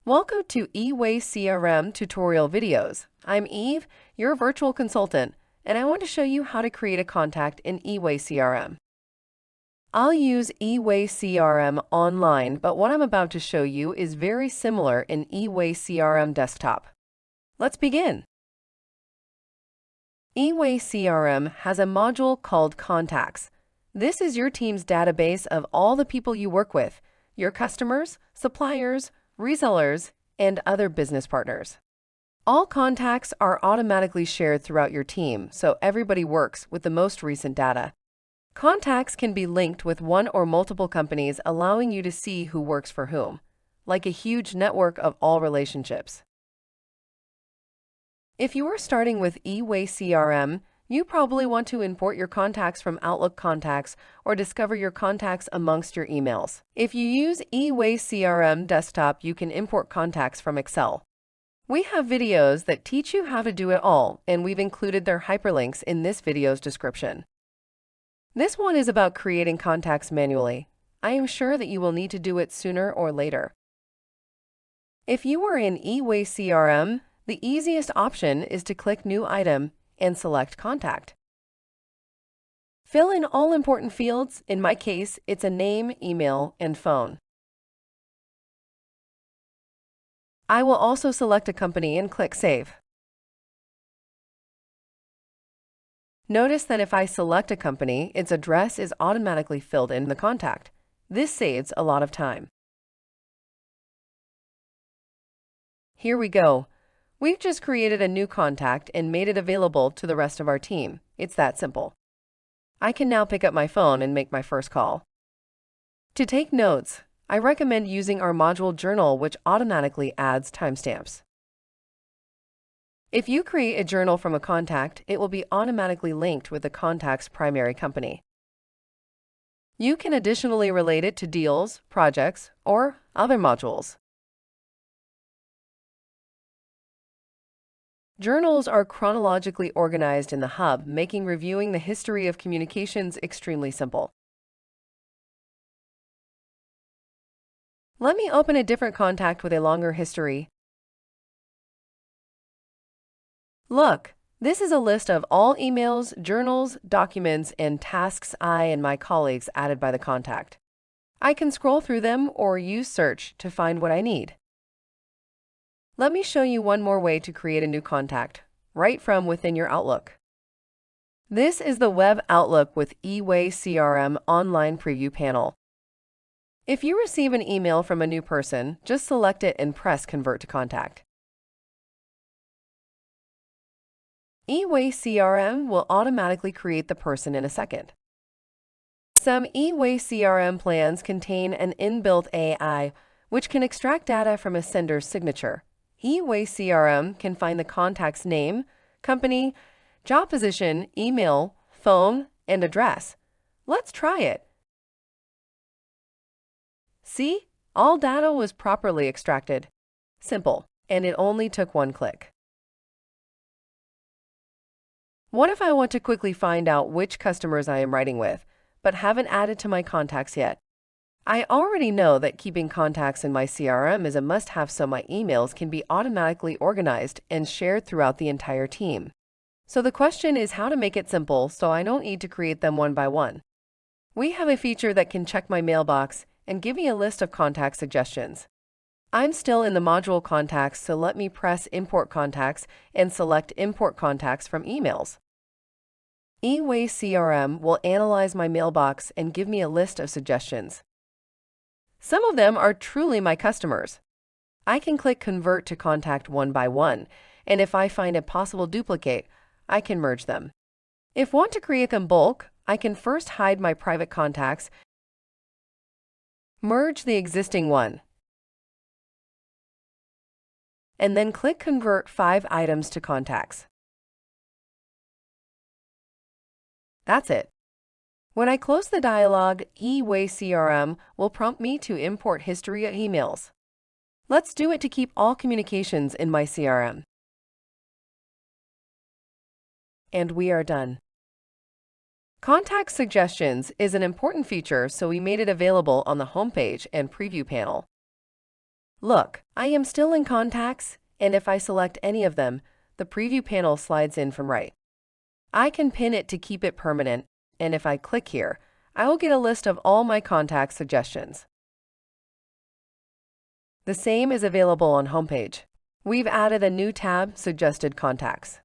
Welcome to eWay-CRM tutorial videos. I'm Eve, your virtual consultant, and I want to show you how to create a contact in eWay-CRM. I'll use eWay-CRM online, but what I'm about to show you is very similar in eWay-CRM desktop. Let's begin. eWay-CRM has a module called Contacts. This is your team's database of all the people you work with, your customers, suppliers, resellers, and other business partners. All contacts are automatically shared throughout your team, so everybody works with the most recent data. Contacts can be linked with one or multiple companies, allowing you to see who works for whom, like a huge network of all relationships. If you are starting with eWay-CRM, you probably want to import your contacts from Outlook Contacts or discover your contacts amongst your emails. If you use eWay-CRM Desktop, you can import contacts from Excel. We have videos that teach you how to do it all, and we've included their hyperlinks in this video's description. This one is about creating contacts manually. I am sure that you will need to do it sooner or later. If you are in eWay-CRM, the easiest option is to click New Item and select Contact. Fill in all important fields. In my case, it's a name, email, and phone. I will also select a company and click Save. Notice that if I select a company, its address is automatically filled in the contact. This saves a lot of time. Here we go. We've just created a new contact and made it available to the rest of our team. It's that simple. I can now pick up my phone and make my first call. To take notes, I recommend using our module journal, which automatically adds timestamps. If you create a journal from a contact, it will be automatically linked with the contact's primary company. You can additionally relate it to deals, projects, or other modules. Journals are chronologically organized in the hub, making reviewing the history of communications extremely simple. Let me open a different contact with a longer history. Look, this is a list of all emails, journals, documents, and tasks I and my colleagues added by the contact. I can scroll through them or use search to find what I need. Let me show you one more way to create a new contact, right from within your Outlook. This is the Web Outlook with eWay-CRM Online Preview panel. If you receive an email from a new person, just select it and press Convert to Contact. eWay-CRM will automatically create the person in a second. Some eWay-CRM plans contain an inbuilt AI, which can extract data from a sender's signature. eWay-CRM can find the contact's name, company, job position, email, phone, and address. Let's try it. See, all data was properly extracted. Simple, and it only took one click. What if I want to quickly find out which customers I am writing with, but haven't added to my contacts yet? I already know that keeping contacts in my CRM is a must-have, so my emails can be automatically organized and shared throughout the entire team. So the question is how to make it simple so I don't need to create them one by one. We have a feature that can check my mailbox and give me a list of contact suggestions. I'm still in the module Contacts, so let me press Import Contacts and select Import Contacts from Emails. eWay-CRM will analyze my mailbox and give me a list of suggestions. Some of them are truly my customers. I can click Convert to Contact one by one, and if I find a possible duplicate, I can merge them. If I want to create them bulk, I can first hide my private contacts, merge the existing one, and then click Convert 5 items to contacts. That's it. When I close the dialog, eWay-CRM will prompt me to import history of emails. Let's do it to keep all communications in my CRM. And we are done. Contact Suggestions is an important feature, so we made it available on the homepage and preview panel. Look, I am still in contacts, and if I select any of them, the preview panel slides in from right. I can pin it to keep it permanent, and if I click here, I will get a list of all my contact suggestions. The same is available on homepage. We've added a new tab, Suggested Contacts.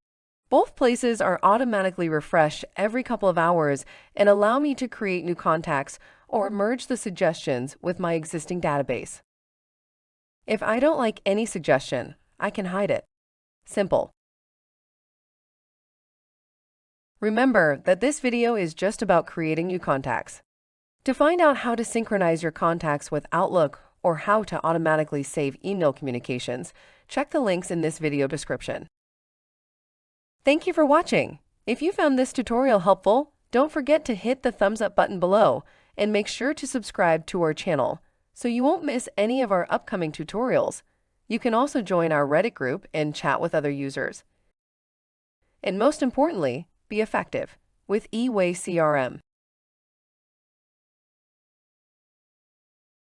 Both places are automatically refreshed every couple of hours and allow me to create new contacts or merge the suggestions with my existing database. If I don't like any suggestion, I can hide it. Simple. Remember that this video is just about creating new contacts. To find out how to synchronize your contacts with Outlook or how to automatically save email communications, check the links in this video description. Thank you for watching. If you found this tutorial helpful, don't forget to hit the thumbs up button below and make sure to subscribe to our channel so you won't miss any of our upcoming tutorials. You can also join our Reddit group and chat with other users. And most importantly, be effective with eWay-CRM.